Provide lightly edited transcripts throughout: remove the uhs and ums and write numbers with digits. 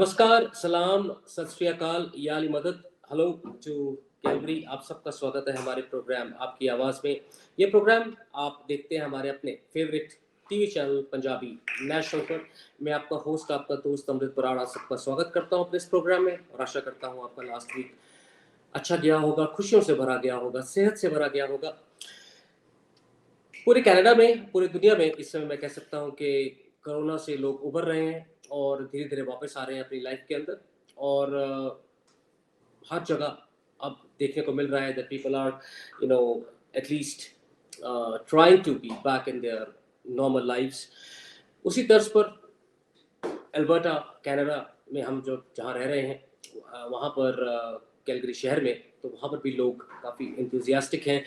नमस्कार, सलाम, सत श्री अकाल, या अली मदद। Hello to Calgary. आप सबका स्वागत है हमारे प्रोग्राम आपकी आवाज़ में। ये प्रोग्राम आप देखते हैं हमारे अपने favourite TV channel Punjabi national पर। मैं आपका होस्ट, आपका दोस्त अमृत बराड़, आप सबका स्वागत करता हूँ अपने इस प्रोग्राम में और आशा करता हूँ आपका लास्ट वीक अच्छा गया होगा, खुशियों से भरा गया होगा, सेहत से भरा गया होगा। पूरे कनाडा में, पूरी दुनिया में इस समय मैं कह सकता हूँ कि कोरोना से लोग उभर रहे हैं और धीरे धीरे वापस आ रहे हैं अपनी लाइफ के अंदर। और हर जगह अब देखने को मिल रहा है that people are at least trying to be back in their normal lives. उसी तर्ज पर अल्बर्टा कनाडा में हम जो जहाँ रह रहे हैं वहाँ पर कैलगरी शहर में, तो वहाँ पर भी लोग काफ़ी इंथुजियास्टिक हैं,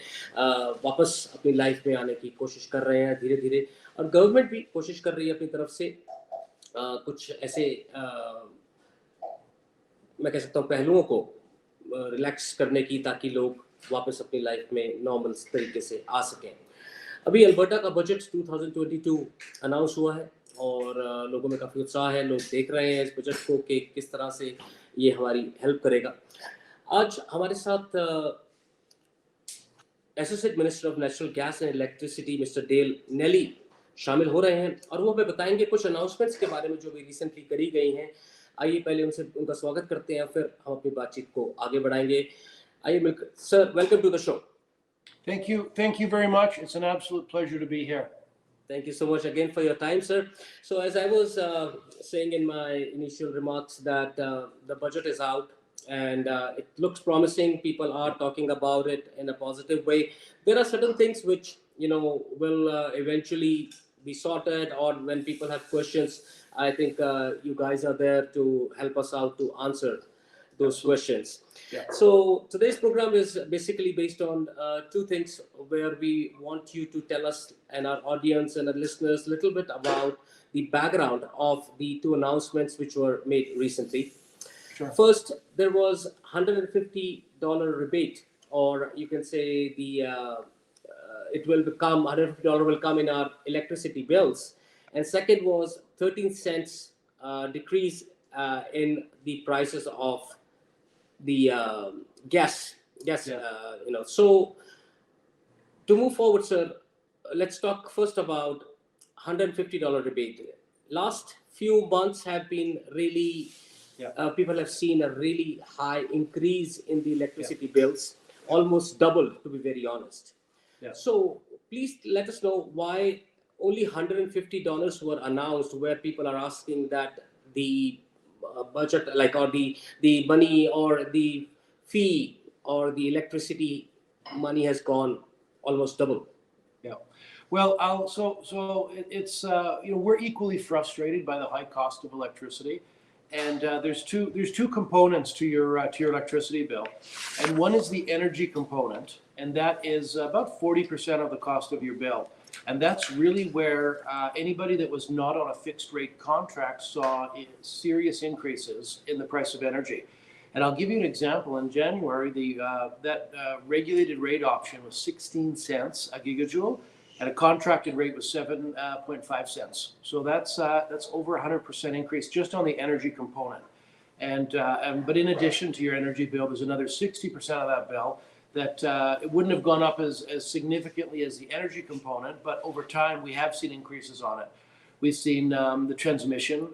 वापस अपनी लाइफ में आने की कोशिश कर रहे हैं धीरे धीरे। और गवर्नमेंट भी कोशिश कर रही है अपनी तरफ से कुछ ऐसे मैं कह सकता हूँ पहलुओं को रिलैक्स करने की, ताकि लोग वापस अपनी लाइफ में नॉर्मल तरीके से आ सकें। अभी अल्बर्टा का बजट 2022 अनाउंस हुआ है और लोगों में काफ़ी उत्साह है। लोग देख रहे हैं इस बजट को कि किस तरह से ये हमारी हेल्प करेगा। आज हमारे साथ associate minister of natural gas and electricity mister Dale Nelly शामिल हो रहे हैं और वो हमें बताएंगे कुछ अनाउंसमेंट्स के बारे में जो भी रिसेंटली करी गई हैं। आइए पहले उनका स्वागत करते हैं, फिर हम अपनी बातचीत को आगे बढ़ाएंगे। आइए मिलकर। Sir, welcome to the show. Thank you very much. It's an absolute pleasure to be here. Thank you so much again for your time, sir. So as I was saying in my initial remarks that the budget is out and it looks promising. People are talking about it in a positive way. There are certain things which will eventually be sorted, or when people have questions, I think you guys are there to help us out to answer those questions. Yeah. So today's program is basically based on two things, where we want you to tell us and our audience and our listeners a little bit about the background of the two announcements which were made recently. Sure. First, there was $150 rebate, or you can say the it will become $150 will come in our electricity bills. And second was 13 cents decrease in the prices of the gas. Yeah. So to move forward, sir, let's talk first about $150 rebate. Last few months have been really, people have seen a really high increase in the electricity bills, almost double, to be very honest. Yeah. So please let us know why only $150 were announced, where people are asking that the budget, like, or the money or the fee or the electricity money has gone almost double. Yeah. Well, it's we're equally frustrated by the high cost of electricity, and there's two components to your electricity bill, and one is the energy component, and that is about 40% of the cost of your bill. And that's really where anybody that was not on a fixed rate contract saw serious increases in the price of energy. And I'll give you an example. In January, that regulated rate option was 16 cents a gigajoule, and a contracted rate was 7.5 cents. So that's over 100% increase just on the energy component. But in addition to your energy bill, there's another 60% of that bill that it wouldn't have gone up as significantly as the energy component, but over time we have seen increases on it. We've seen the transmission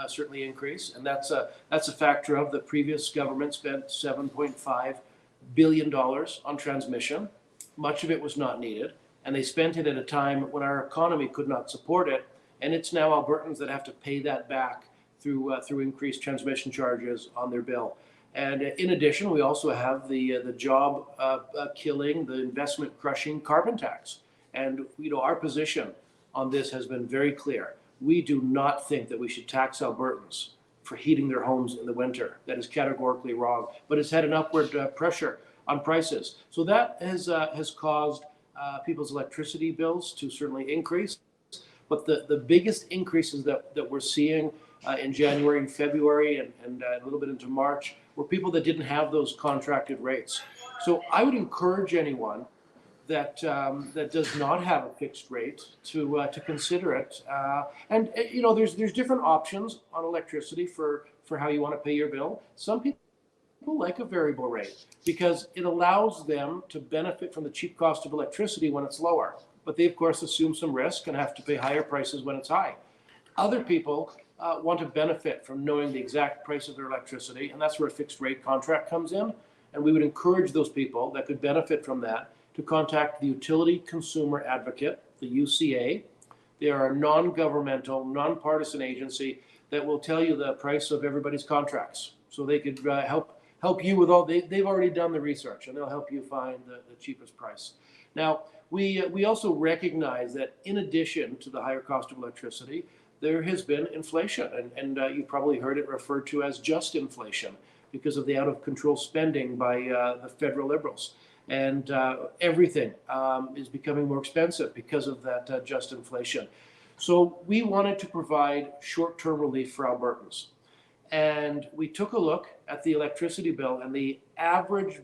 certainly increase, and that's a factor of the previous government spent $7.5 billion on transmission. Much of it was not needed, and they spent it at a time when our economy could not support it, and it's now Albertans that have to pay that back through increased transmission charges on their bill. And in addition, we also have the job killing, the investment crushing carbon tax. And our position on this has been very clear. We do not think that we should tax Albertans for heating their homes in the winter. That is categorically wrong. But it's had an upward pressure on prices. So that has caused people's electricity bills to certainly increase. But the biggest increases that we're seeing in January and February and a little bit into March were people that didn't have those contracted rates. So I would encourage anyone that does not have a fixed rate to consider it. And there's different options on electricity for for how you want to pay your bill. Some people like a variable rate because it allows them to benefit from the cheap cost of electricity when it's lower. But they, of course, assume some risk and have to pay higher prices when it's high. Other people want to benefit from knowing the exact price of their electricity, and that's where a fixed rate contract comes in. And we would encourage those people that could benefit from that to contact the Utility Consumer Advocate, the UCA. They are a non-governmental, non-partisan agency that will tell you the price of everybody's contracts. So they could help you with all, they've already done the research, and they'll help you find the cheapest price. Now, we also recognize that in addition to the higher cost of electricity, there has been inflation, and you probably heard it referred to as just inflation because of the out-of-control spending by the federal Liberals. And everything is becoming more expensive because of that just inflation. So we wanted to provide short-term relief for Albertans. And we took a look at the electricity bill, and the average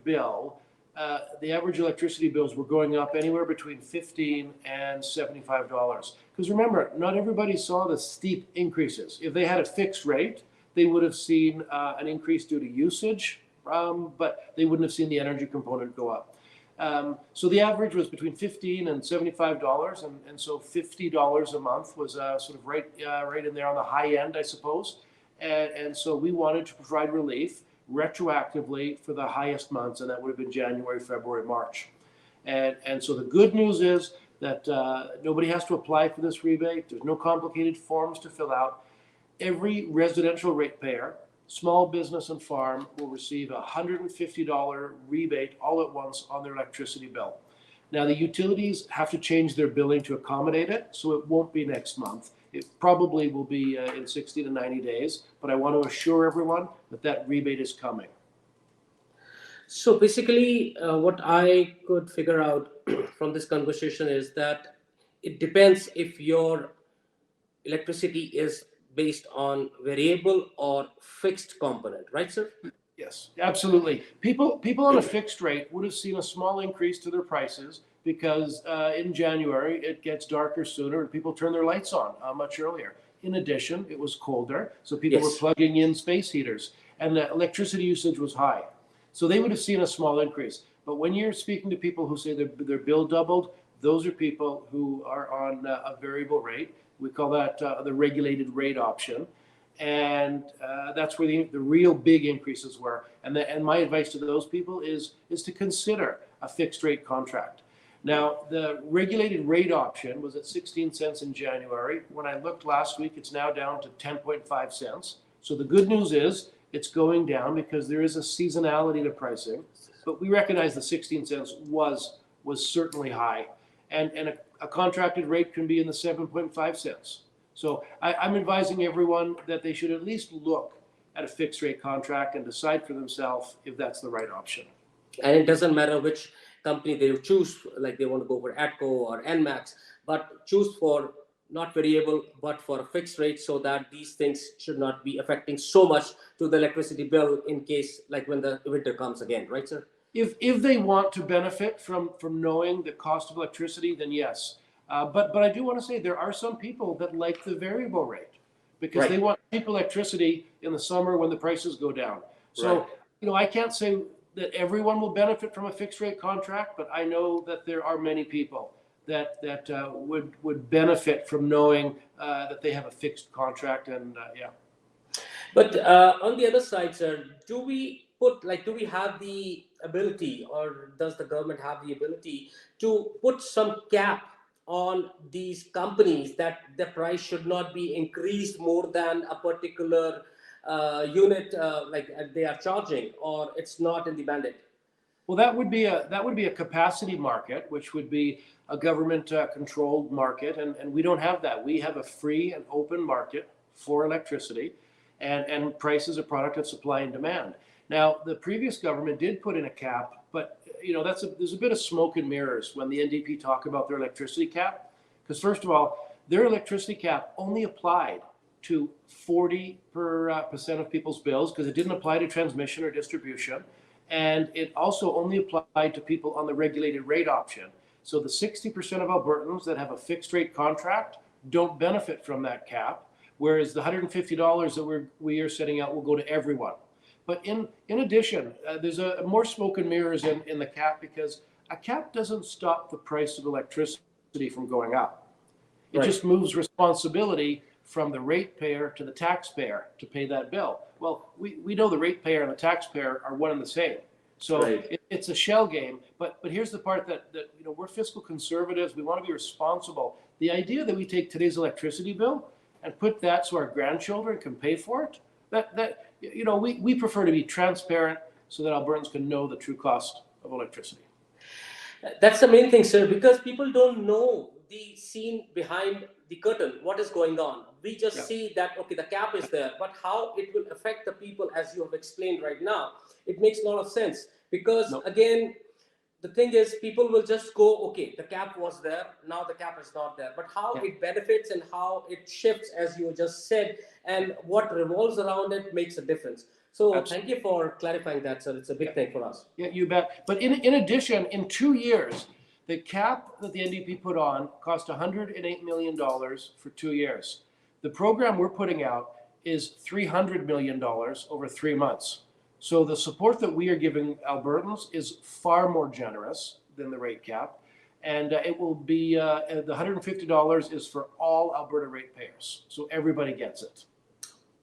electricity bills were going up anywhere between $15 and $75. Because remember, not everybody saw the steep increases. If they had a fixed rate, they would have seen an increase due to usage, but they wouldn't have seen the energy component go up. So the average was between $15 and $75, and so $50 a month was sort of right in there on the high end, I suppose. And so we wanted to provide relief retroactively for the highest months, and that would have been January, February, March. And so the good news is that nobody has to apply for this rebate. There's no complicated forms to fill out. Every residential ratepayer, small business and farm, will receive a $150 rebate all at once on their electricity bill. Now, the utilities have to change their billing to accommodate it, so it won't be next month. It probably will be in 60 to 90 days, but I want to assure everyone that that rebate is coming. So basically, what I could figure out from this conversation is that it depends if your electricity is based on variable or fixed component, right, sir? Yes, absolutely. People on a fixed rate would have seen a small increase to their prices because in January it gets darker sooner and people turn their lights on much earlier. In addition, it was colder, so people were plugging in space heaters, and the electricity usage was high. So they would have seen a small increase. But when you're speaking to people who say their bill doubled, those are people who are on a variable rate. We call that the regulated rate option. And that's where the real big increases were. And my advice to those people is to consider a fixed rate contract. Now, the regulated rate option was at 16 cents in January. When I looked last week, it's now down to 10.5 cents. So the good news is it's going down because there is a seasonality to pricing. But we recognize the 16 cents was certainly high. And a contracted rate can be in the 7.5 cents. So I'm advising everyone that they should at least look at a fixed rate contract and decide for themselves if that's the right option. And it doesn't matter which company they choose, like they want to go for ATCO or NMAX, but choose for not variable, but for a fixed rate, so that these things should not be affecting so much to the electricity bill in case, like when the winter comes again, right, sir? If they want to benefit from knowing the cost of electricity, then yes. But I do want to say there are some people that like the variable rate because they want cheap electricity in the summer when the prices go down. So, I can't say that everyone will benefit from a fixed rate contract, but I know that there are many people that would benefit from knowing that they have a fixed contract, and yeah. But on the other side, sir, do we have the ability, or does the government have the ability to put some cap on these companies that the price should not be increased more than a particular unit like they are charging, or it's not in the mandate? Well, that would be a capacity market, which would be a government controlled market, and we don't have that. We have a free and open market for electricity, and price is a product of supply and demand. Now, the previous government did put in a cap, but there's a bit of smoke and mirrors when the NDP talk about their electricity cap, because first of all, their electricity cap only applied to 40% of people's bills, because it didn't apply to transmission or distribution, and it also only applied to people on the regulated rate option. So the 60% of Albertans that have a fixed rate contract don't benefit from that cap, whereas the $150 that we are setting out will go to everyone. But in addition, there's a more smoke and mirrors in the cap, because a cap doesn't stop the price of electricity from going up. It Right. just moves responsibility from the ratepayer to the taxpayer to pay that bill. Well, we know the ratepayer and the taxpayer are one and the same. So Right. it's a shell game. But here's the part that we're fiscal conservatives. We want to be responsible. The idea that we take today's electricity bill and put that so our grandchildren can pay for it, we prefer to be transparent so that Albertans can know the true cost of electricity. That's the main thing, sir, because people don't know the scene behind the curtain, what is going on. We just Yeah. see that, okay, the cap is there, but how it will affect the people, as you have explained right now, it makes a lot of sense. Because No. again, the thing is, people will just go, okay, the cap was there, now the cap is not there. But how Yeah. it benefits and how it shifts, as you just said, and what revolves around it makes a difference. So Absolutely. thank you for clarifying that, sir. It's a big Yeah. thing for us. Yeah, you bet. But in addition, in 2 years, the cap that the NDP put on cost $108 million for 2 years. The program we're putting out is $300 million over 3 months. So the support that we are giving Albertans is far more generous than the rate cap. And it will be, the $150 is for all Alberta ratepayers. So everybody gets it.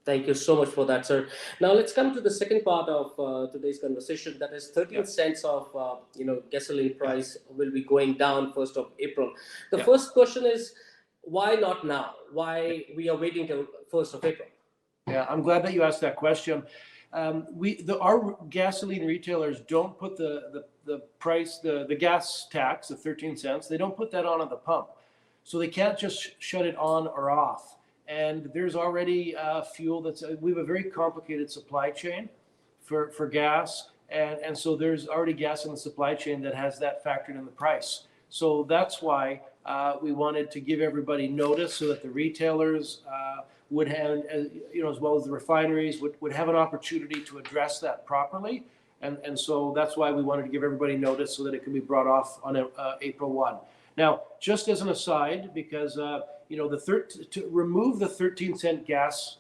Thank you so much for that, sir. Now let's come to the second part of today's conversation. That is 13 Yeah. cents of gasoline price will be going down 1st of April. The Yeah. first question is, why not now? Why we are waiting till 1st of April? Yeah, I'm glad that you asked that question. Our gasoline retailers don't put the price, the gas tax, the 13 cents. They don't put that on at the pump, so they can't just shut it on or off. And there's already fuel we have a very complicated supply chain for gas, and so there's already gas in the supply chain that has that factored in the price. So that's why we wanted to give everybody notice, so that the retailers would have, as well as the refineries, would have an opportunity to address that properly. And so that's why we wanted to give everybody notice, so that it can be brought off on April 1. Now, just as an aside, because to remove the 13-cent gas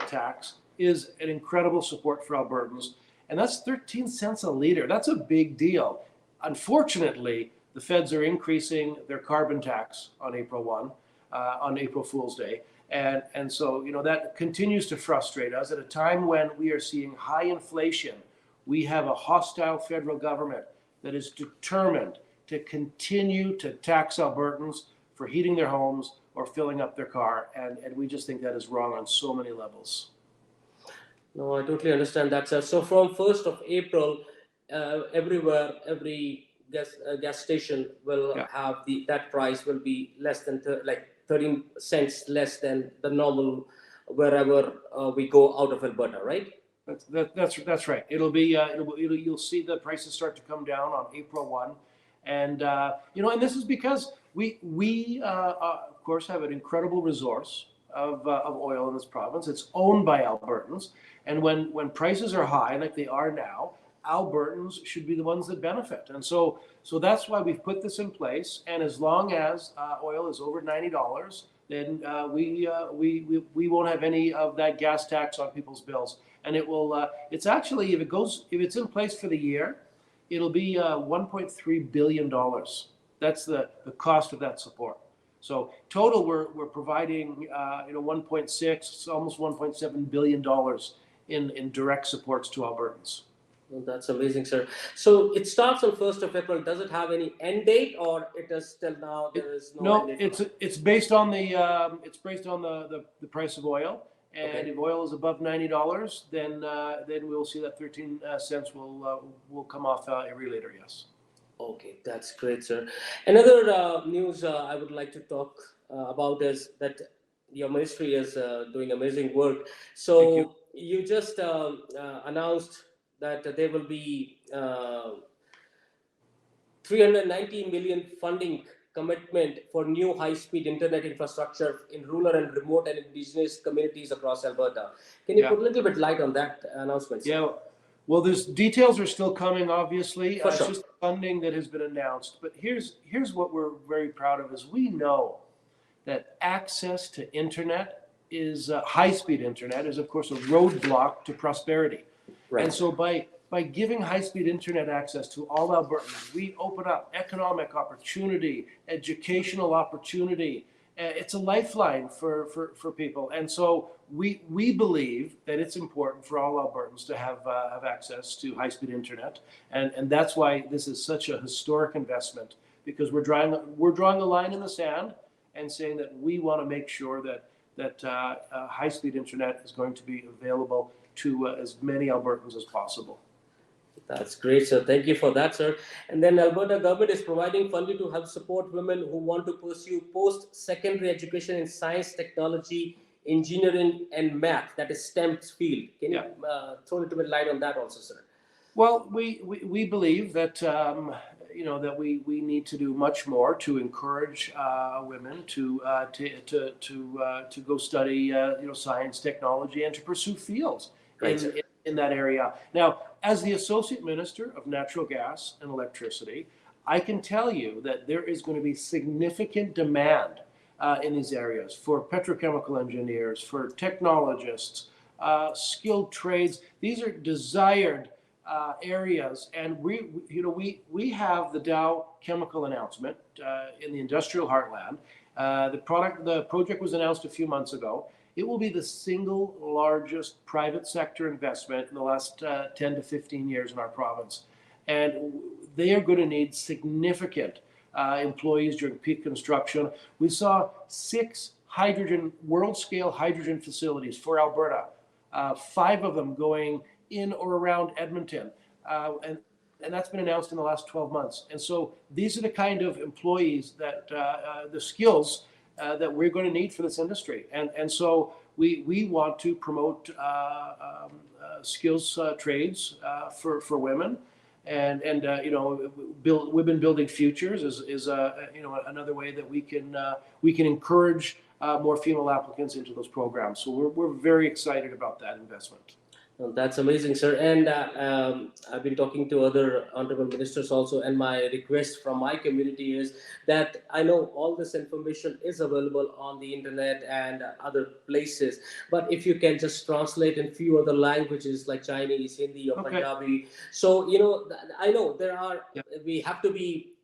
tax is an incredible support for Albertans, and that's 13 cents a liter. That's a big deal. Unfortunately, the feds are increasing their carbon tax on April 1, on April Fool's Day. And so, that continues to frustrate us at a time when we are seeing high inflation. We have a hostile federal government that is determined to continue to tax Albertans for heating their homes or filling up their car. And we just think that is wrong on so many levels. No, I totally understand that, sir. So from 1st of April, everywhere, every gas station will have that price will be less than 13 cents less than the normal wherever we go out of Alberta, right? That's right. It'll be you'll see the prices start to come down on April 1, and and this is because we of course have an incredible resource of oil in this province. It's owned by Albertans, and when prices are high like they are now, Albertans should be the ones that benefit. And so that's why we've put this in place. And as long as oil is over $90, then we won't have any of that gas tax on people's bills. And it will. It's actually, if it's in place for the year, it'll be $1.3 billion. That's the cost of that support. So total, we're providing 1.6, almost $1.7 billion in direct supports to Albertans. Well, that's amazing, sir. So it starts on 1st of April. Does it have any end date, or it is till now there is no end date? It's based on the price of oil, and Okay. if oil is above $90, then we'll see that 13 cents will come off every liter. Yes. Okay, that's great, sir. Another news I would like to talk about is that your ministry is doing amazing work. So you just announced that there will be 390 million funding commitment for new high-speed internet infrastructure in rural and remote and indigenous communities across Alberta. Can you put a little bit light on that announcement, sir? Yeah. Well, there's details are still coming, obviously. For sure. It's just funding that has been announced. But here's what we're very proud of is we know that access to internet high-speed internet is, of course, a roadblock to prosperity. Right. And so by giving high-speed internet access to all Albertans, we open up economic opportunity, educational opportunity. It's a lifeline for people. And so we believe that it's important for all Albertans to have access to high-speed internet. And that's why this is such a historic investment, because we're drawing a line in the sand and saying that we want to make sure that high-speed internet is going to be available to as many Albertans as possible. That's great, sir. Thank you for that, sir. And then Alberta government is providing funding to help support women who want to pursue post-secondary education in science, technology, engineering, and math, that is STEM field. Can you throw a little bit light on that also, sir? Well, we believe that that we need to do much more to encourage women to go study science, technology, and to pursue fields in that area. Now, as the Associate Minister of Natural Gas and Electricity, I can tell you that there is going to be significant demand in these areas for petrochemical engineers, for technologists, skilled trades. These are desired areas, and we have the Dow chemical announcement in the industrial heartland. The project was announced a few months ago. It will be the single largest private sector investment in the last 10 to 15 years in our province. And they are going to need significant employees during peak construction. We saw 6 world-scale hydrogen facilities for Alberta, 5 of them going in or around Edmonton. And that's been announced in the last 12 months. And so these are the kind of employees that the skills that we're going to need for this industry. And so we want to promote skills trades for women. And women building futures is another way that we can encourage more female applicants into those programs. So we're very excited about that investment. Well, that's amazing, sir. And I've been talking to other honorable ministers also, and my request from my community is that I know all this information is available on the internet and other places, but if you can just translate in few other languages like Chinese, Hindi, or Punjabi. So, I know we have to be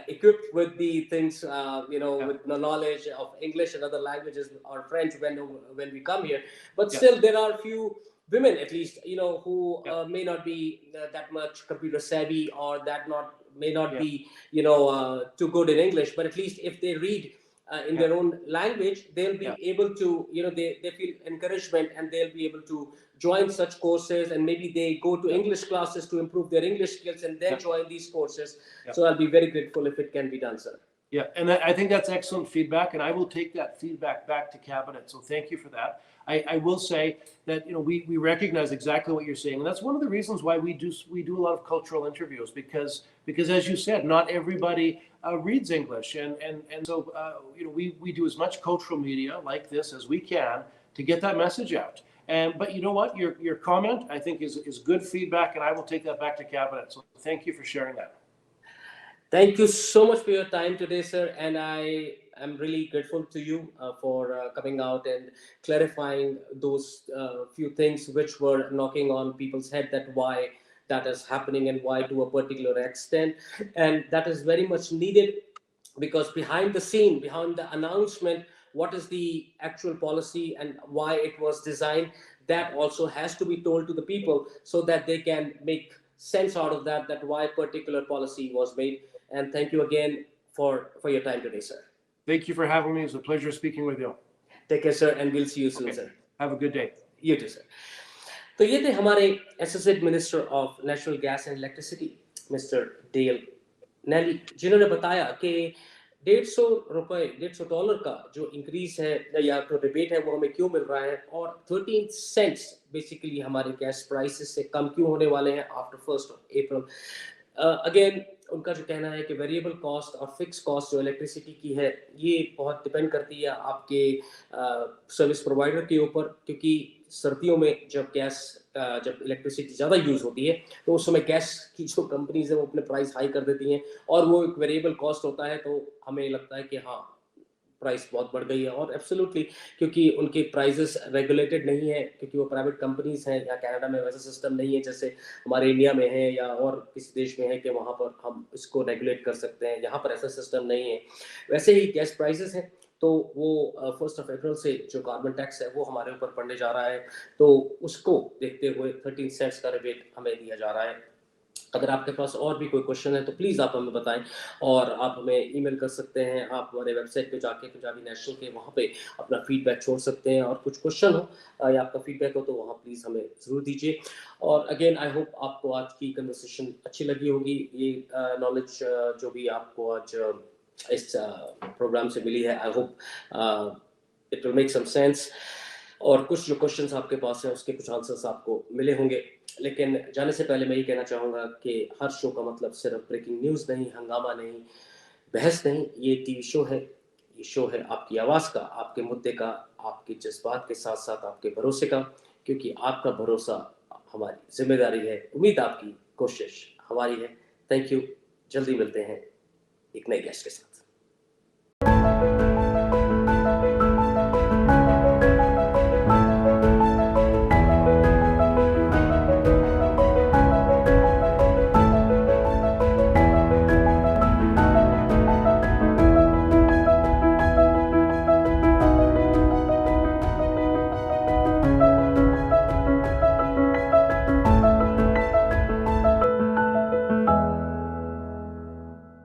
equipped with the things, with the knowledge of English and other languages or French when we come here. But still, there are few women, at least, who may not be that much computer savvy, or may not be, too good in English. But at least if they read in their own language, they'll be able to, they feel encouragement, and they'll be able to join such courses, and maybe they go to English classes to improve their English skills and then join these courses. So I'll be very grateful if it can be done, sir. Yeah, and I think that's excellent feedback, and I will take that feedback back to Cabinet. So thank you for that. I will say that we recognize exactly what you're saying, and that's one of the reasons why we do a lot of cultural interviews, because as you said, not everybody reads English, and so we do as much cultural media like this as we can to get that message out. But you know what, your comment, I think, is good feedback, and I will take that back to Cabinet. So thank you for sharing that. Thank you so much for your time today, sir. And I am really grateful to you for coming out and clarifying those few things which were knocking on people's head, that why that is happening and why to a particular extent. And that is very much needed, because behind the scene, behind the announcement, what is the actual policy and why it was designed, that also has to be told to the people so that they can make sense out of that why particular policy was made. And thank you again for your time today, sir. Thank you for having me. It was a pleasure speaking with you. Take care, sir, and we'll see you soon, sir. Have a good day. You too, sir. तो ये थे हमारे associate minister of natural gas and electricity mister Dale Nally, जिन्होंने बताया कि $150 का जो increase है या तो रिबेट है वो हमें क्यों मिल रहा है, और 13 सेंट्स बेसिकली हमारे गैस प्राइसेस से कम क्यों होने वाले हैं आफ्टर 1 अप्रैल। अगेन उनका जो कहना है कि वेरिएबल कॉस्ट और फिक्स कॉस्ट जो इलेक्ट्रिसिटी की है, ये बहुत डिपेंड करती है आपके सर्विस प्रोवाइडर के ऊपर, क्योंकि सर्दियों में जब इलेक्ट्रिसिटी ज़्यादा यूज़ होती है तो उस समय गैस की जो कंपनीज है वो अपने प्राइस हाई कर देती हैं, और वो एक वेरिएबल कॉस्ट होता है। तो हमें लगता है कि हाँ, प्राइस बहुत बढ़ गई है और एब्सोल्युटली क्योंकि उनके प्राइसेस रेगुलेटेड नहीं है, क्योंकि वो प्राइवेट कंपनीज़ हैं। या कनाडा में वैसा सिस्टम नहीं है जैसे हमारे इंडिया में है या और किसी देश में है कि वहाँ पर हम इसको रेगुलेट कर सकते हैं, यहाँ पर ऐसा सिस्टम नहीं है। वैसे ही गैस प्राइसेस हैं, तो वो 1 अप्रैल से जो कार्बन टैक्स है वो हमारे ऊपर पड़ने जा रहा है, तो उसको देखते हुए 13 सेंट्स का रिबेट हमें दिया जा रहा है। अगर आपके पास और भी कोई क्वेश्चन है तो प्लीज़ आप हमें बताएं, और आप हमें ईमेल कर सकते हैं, आप हमारे वेबसाइट पे जाके पंजाबी नेशनल के वहाँ पे अपना फीडबैक छोड़ सकते हैं, और कुछ क्वेश्चन हो या आपका फीडबैक हो तो वहाँ प्लीज़ हमें ज़रूर दीजिए। और अगेन आई होप आपको आज की कन्वर्सेशन अच्छी लगी होगी। ये नॉलेज जो भी आपको आज इस प्रोग्राम से मिली है, I hope it will make some sense, और कुछ जो क्वेश्चंस आपके पास हैं उसके कुछ आंसर्स आपको मिले होंगे। लेकिन जाने से पहले मैं ये कहना चाहूँगा कि हर शो का मतलब सिर्फ ब्रेकिंग न्यूज़ नहीं, हंगामा नहीं, बहस नहीं, ये टीवी शो है। ये शो है आपकी आवाज़ का, आपके मुद्दे का, आपके जज्बात के साथ साथ आपके भरोसे का, क्योंकि आपका भरोसा हमारी जिम्मेदारी है, उम्मीद आपकी, कोशिश हमारी है। Thank you. जल्दी मिलते हैं एक नए गेस्ट के साथ।